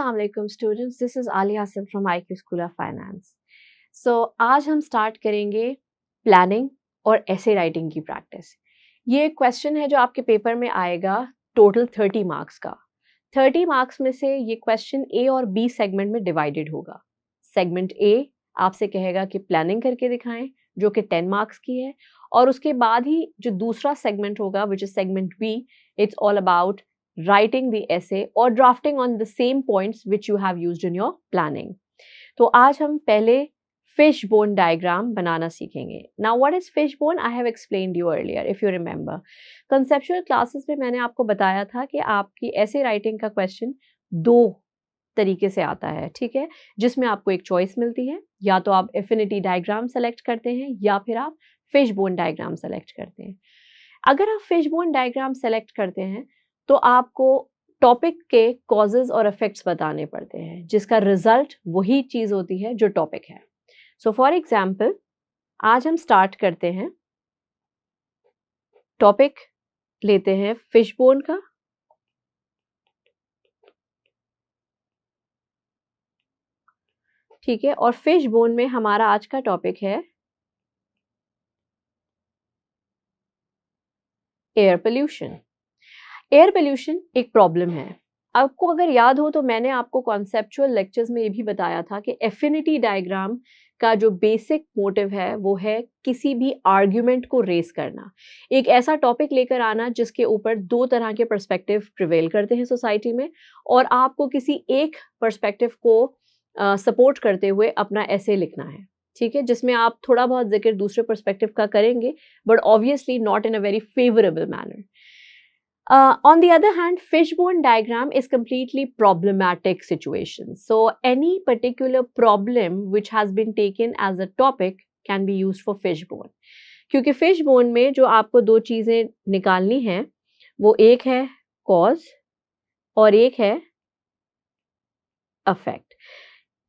अस्सलाम वालेकुम students, this is Aliya Hasan from IQ school of finance. So आज हम स्टार्ट करेंगे प्लानिंग और ऐसे राइटिंग की प्रैक्टिस। ये क्वेश्चन है जो आपके पेपर में आएगा, टोटल 30 मार्क्स का। 30 मार्क्स में से ये क्वेश्चन ए और बी सेगमेंट में डिवाइडेड होगा। सेगमेंट ए आपसे कहेगा कि प्लानिंग करके दिखाएं, जो कि 10 मार्क्स की है, और उसके बाद ही जो दूसरा सेगमेंट होगा which is segment B, it's all about writing the essay or drafting on the same points which you have used in your planning. तो आज हम पहले fish bone diagram बनाना सीखेंगे. Now what is fish bone? I have explained you earlier if you remember. Conceptual classes में मैंने आपको बताया था कि आपकी essay writing का question दो तरीके से आता है, ठीक है, जिसमें आपको एक चॉइस मिलती है, या तो आप एफिनिटी डायग्राम सेलेक्ट करते हैं या फिर आप फिश बोन डायग्राम सेलेक्ट करते हैं. अगर आप फिश बोन डायग्राम सेलेक्ट करते हैं तो आपको टॉपिक के कॉजेज और इफेक्ट्स बताने पड़ते हैं, जिसका रिजल्ट वही चीज होती है जो टॉपिक है. सो फॉर एग्जाम्पल आज हम स्टार्ट करते हैं, टॉपिक लेते हैं फिश बोन का, ठीक है, और फिश बोन में हमारा आज का टॉपिक है एयर पोल्यूशन. एयर पोल्यूशन एक प्रॉब्लम है. आपको अगर याद हो तो मैंने आपको कॉन्सेप्चुअल लेक्चर्स में ये भी बताया था कि एफिनिटी डायग्राम का जो बेसिक मोटिव है वो है किसी भी आर्ग्यूमेंट को रेस करना, एक ऐसा टॉपिक लेकर आना जिसके ऊपर दो तरह के पर्सपेक्टिव प्रिवेल करते हैं सोसाइटी में, और आपको किसी एक पर्सपेक्टिव को सपोर्ट करते हुए अपना ऐसे लिखना है, ठीक है, जिसमें आप थोड़ा बहुत जिक्र दूसरे पर्सपेक्टिव का करेंगे, but obviously not in a very favourable manner. On the other hand, fishbone diagram is completely problematic situation. So any particular problem which has been taken as a topic can be used for fishbone. क्योंकि fishbone में जो आपको दो चीजें निकालनी हैं, वो एक है cause और एक है effect.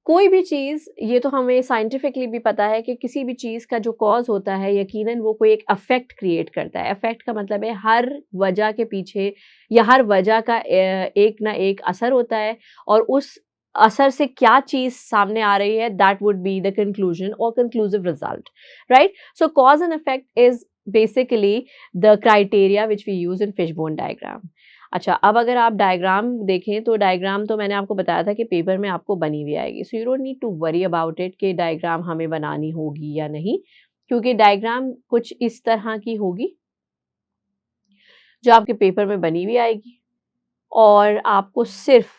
कोई भी चीज़, ये तो हमें साइंटिफिकली भी पता है कि किसी भी चीज़ का जो कॉज होता है यकीनन वो कोई एक अफेक्ट क्रिएट करता है. अफेक्ट का मतलब है हर वजह के पीछे या हर वजह का एक ना एक असर होता है, और उस असर से क्या चीज़ सामने आ रही है, that would be the conclusion और conclusive result, right. So cause and effect is basically the criteria which we use in fishbone diagram. अच्छा, अब अगर आप डायग्राम देखें तो डायग्राम तो मैंने आपको बताया था कि पेपर में आपको बनी हुई आएगी. So you don't need to worry about it कि डायग्राम हमें बनानी होगी या नहीं, क्योंकि डायग्राम कुछ इस तरह की होगी जो आपके पेपर में बनी हुई आएगी, और आपको सिर्फ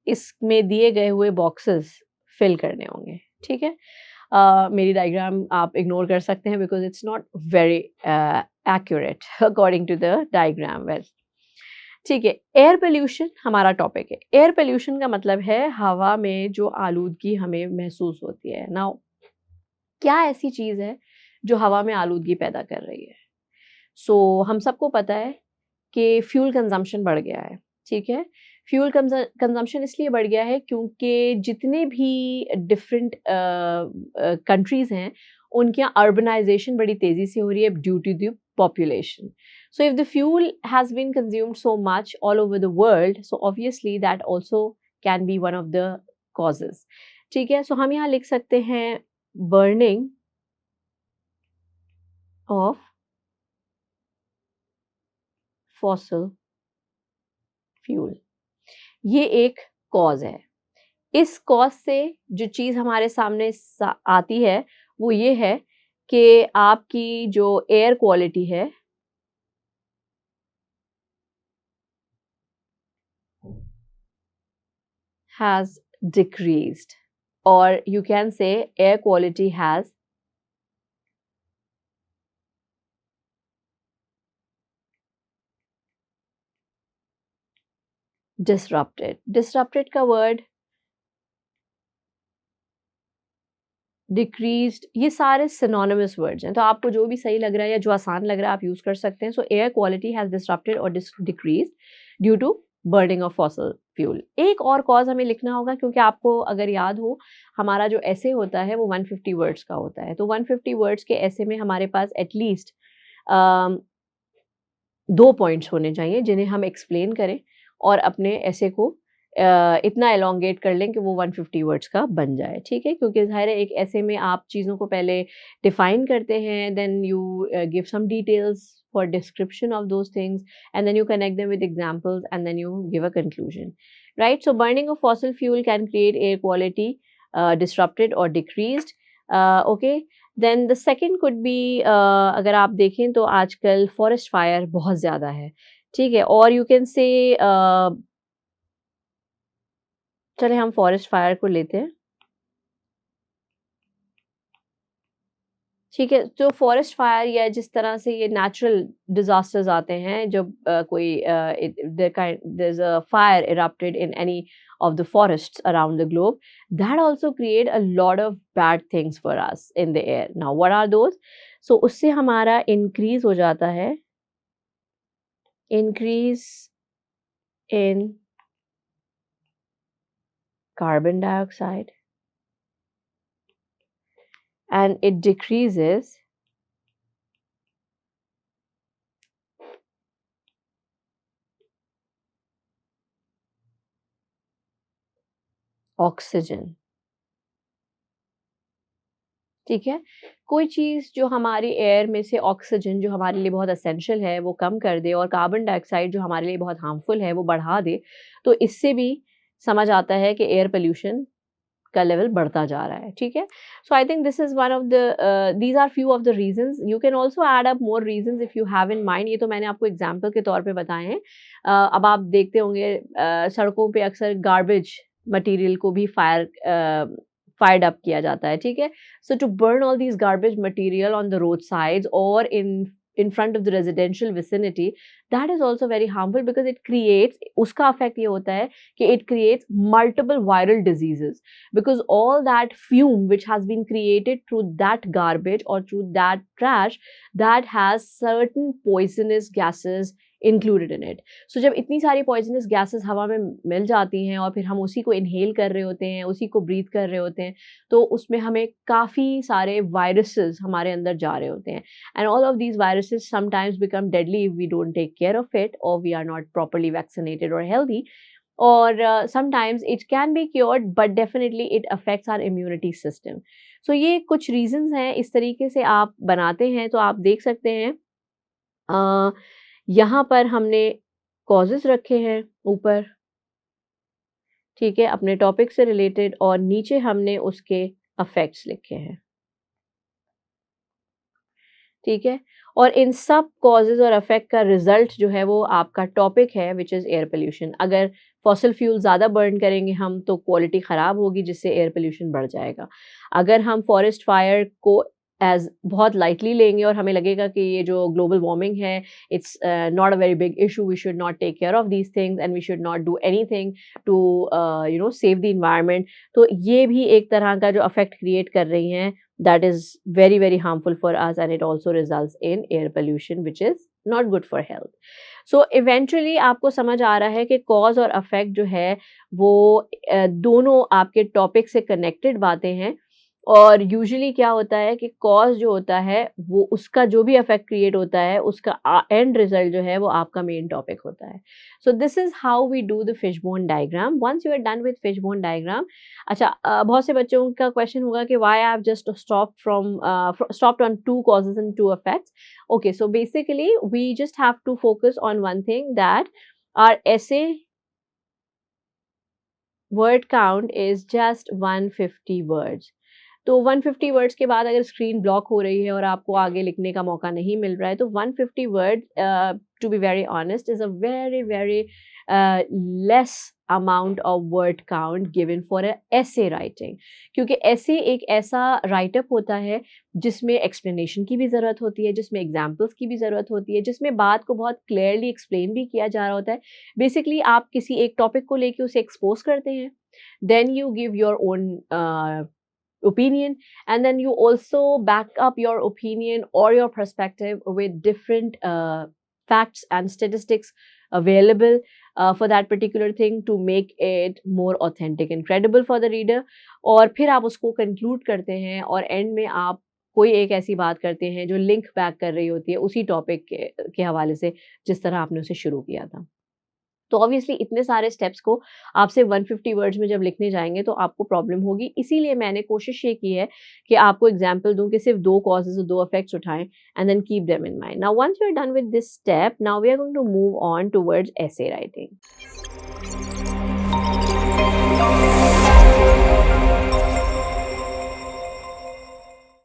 इसमें दिए गए हुए बॉक्सेस फिल करने होंगे, ठीक है. मेरी डायग्राम आप इग्नोर कर सकते हैं because it's not very accurate according to the diagram. Well, ठीक है, एयर पोल्यूशन हमारा टॉपिक है. एयर पोल्यूशन का मतलब है हवा में जो आलूदगी हमें महसूस होती है. नाउ क्या ऐसी चीज़ है जो हवा में आलूदगी पैदा कर रही है? सो हम सबको पता है कि फ्यूल कंजम्पशन बढ़ गया है, ठीक है. फ्यूल कंजम्पशन इसलिए बढ़ गया है क्योंकि जितने भी डिफरेंट कंट्रीज़ हैं उनके यहाँ अर्बनाइजेशन बड़ी तेज़ी से हो रही है due to the population. So if the fuel has been consumed so much all over the world, so obviously that also can be one of the causes. ठीक है, so हम यहाँ लिख सकते हैं burning of fossil fuel. ये एक cause है. इस cause से जो चीज़ हमारे सामने आती है वो ये है कि आपकी जो एयर क्वालिटी है has decreased, or you can say air quality has disrupted. Disrupted का word, decreased, ये सारे synonymous words हैं, तो आपको जो भी सही लग रहा है या जो आसान लग रहा है आप यूज कर सकते हैं. So air quality has disrupted or decreased due to burning of fossil fuel. एक और कॉज हमें लिखना होगा, क्योंकि आपको अगर याद हो हमारा जो ऐसे होता है वो 150 वर्ड्स का होता है. तो 150 वर्ड्स के ऐसे में हमारे पास एटलीस्ट 2 पॉइंट्स होने चाहिए जिन्हें हम एक्सप्लेन करें और अपने ऐसे को इतना एलोंगेट कर लें कि वो 150 वर्ड्स का बन जाए, ठीक है? क्योंकि ज़ाहिर है एक ऐसे में आप चीज़ों को पहले डिफाइन करते हैं, then you give some details for description of those things and then you connect them with examples and then you give a conclusion, right? So burning of fossil fuel can create air quality disrupted or decreased. Okay, then the second could be अगर आप देखें तो आजकल forest fire बहुत ज़्यादा है, ठीक है? और यू कैन से चले हम फॉरेस्ट फायर को लेते हैं, ठीक है? जो फॉरेस्ट फायर या जिस तरह से ये नेचुरल डिजास्टर्स आते हैं, जब कोई there is a fire erupted in any of the forests around the globe, that also create a lot of bad things for us in the air. Now what are those? So उससे हमारा increase हो जाता है, increase in carbon dioxide and it decreases oxygen. ठीक है? कोई चीज़ जो हमारी एयर में से ऑक्सीजन जो हमारे लिए बहुत एसेंशियल है वो कम कर दे और कार्बन डाइऑक्साइड जो हमारे लिए बहुत हार्मफुल है वो बढ़ा दे, तो इससे भी समझ आता है कि एयर पोल्यूशन का लेवल बढ़ता जा रहा है, ठीक है? So I think this is one of the these are few of the reasons. You can also add up more reasons if you have in mind. ये तो मैंने आपको एग्जांपल के तौर पे बताए हैं। अब आप देखते होंगे सड़कों पे अक्सर गार्बेज मटीरियल को भी फायर्ड अप किया जाता है, ठीक है? So to burn all these garbage material on the roadsides or in front of the residential vicinity, that is also very harmful because it creates, उसका effect ये होता है कि it creates multiple viral diseases because all that fume which has been created through that garbage or through that trash, that has certain poisonous gases included in it. So जब इतनी सारी poisonous gases हवा में मिल जाती हैं और फिर हम उसी को inhale कर रहे होते हैं, उसी को breathe कर रहे होते हैं, तो उसमें हमें काफ़ी सारे वायरसेस हमारे अंदर जा रहे होते हैं and all of these viruses sometimes become deadly if we don't take care of it और we are not properly vaccinated और हेल्दी और sometimes it can be cured but definitely it affects our immunity system. So ये कुछ reasons हैं, इस तरीके से आप बनाते हैं तो आप देख सकते हैं यहाँ पर हमने कॉजेज रखे हैं ऊपर, ठीक है, अपने टॉपिक से रिलेटेड, और नीचे हमने उसके अफेक्ट्स लिखे हैं, ठीक है? और इन सब कॉजेज और अफेक्ट का रिजल्ट जो है वो आपका टॉपिक है विच इज़ एयर पोल्यूशन। अगर फॉसिल फ्यूल ज़्यादा बर्न करेंगे हम तो क्वालिटी ख़राब होगी जिससे एयर पोल्यूशन बढ़ जाएगा। अगर हम फॉरेस्ट फायर को एज बहुत लाइटली लेंगे और हमें लगेगा कि ये जो ग्लोबल वार्मिंग है it's not a very big issue, we should not take care of these things and we should not do anything to save the environment, तो ये भी एक तरह का जो अफेक्ट क्रिएट कर रही हैं that is very very harmful for us and it also results in air pollution which is not good for health. So eventually आपको समझ आ रहा है कि cause और effect जो है वो दोनों आपके टॉपिक से कनेक्टेड बातें हैं और यूजुअली क्या होता है कि कॉज जो होता है वो उसका जो भी इफेक्ट क्रिएट होता है उसका एंड रिजल्ट जो है वो आपका मेन टॉपिक होता है। So this is how we do the fishbone diagram. Once you are done with fishbone diagram, अच्छा बहुत से बच्चों का क्वेश्चन होगा कि why I have just stopped on 2 causes and 2 effects. Okay, so basically we just have to focus on one thing, that our essay word count is just 150 words. तो 150 words के बाद अगर स्क्रीन ब्लॉक हो रही है और आपको आगे लिखने का मौका नहीं मिल रहा है तो 150 word to be very honest is a very very less amount of word count given for a essay writing, क्योंकि एसे एक ऐसा राइटअप होता है जिसमें एक्सप्लेनेशन की भी ज़रूरत होती है, जिसमें एग्जाम्पल्स की भी ज़रूरत होती है, जिसमें बात को बहुत क्लियरली एक्सप्लेन भी किया जा रहा होता है। बेसिकली आप किसी एक टॉपिक को लेके उसे एक्सपोज करते हैं, then you give your own opinion, and then you also back up your opinion or your perspective with different facts and statistics available for that particular thing to make it more authentic and credible for the reader, और फिर आप उसको conclude करते हैं और end में आप कोई एक ऐसी बात करते हैं जो लिंक बैक कर रही होती है उसी टॉपिक के हवाले से जिस तरह आपने उसे शुरू किया था। तो ऑब्वियसली इतने सारे स्टेप्स को आप सिर्फ 150 वर्ड्स में जब लिखने जाएँगे तो आपको प्रॉब्लम होगी। इसीलिए मैंने कोशिश ये की है कि आपको एग्ज़ाम्पल दूँ कि सिर्फ 2 कॉजेज़ और 2 इफेक्ट्स उठाएँ and then keep them in mind. Now once you are done with this step, now we are going to move on towards essay writing.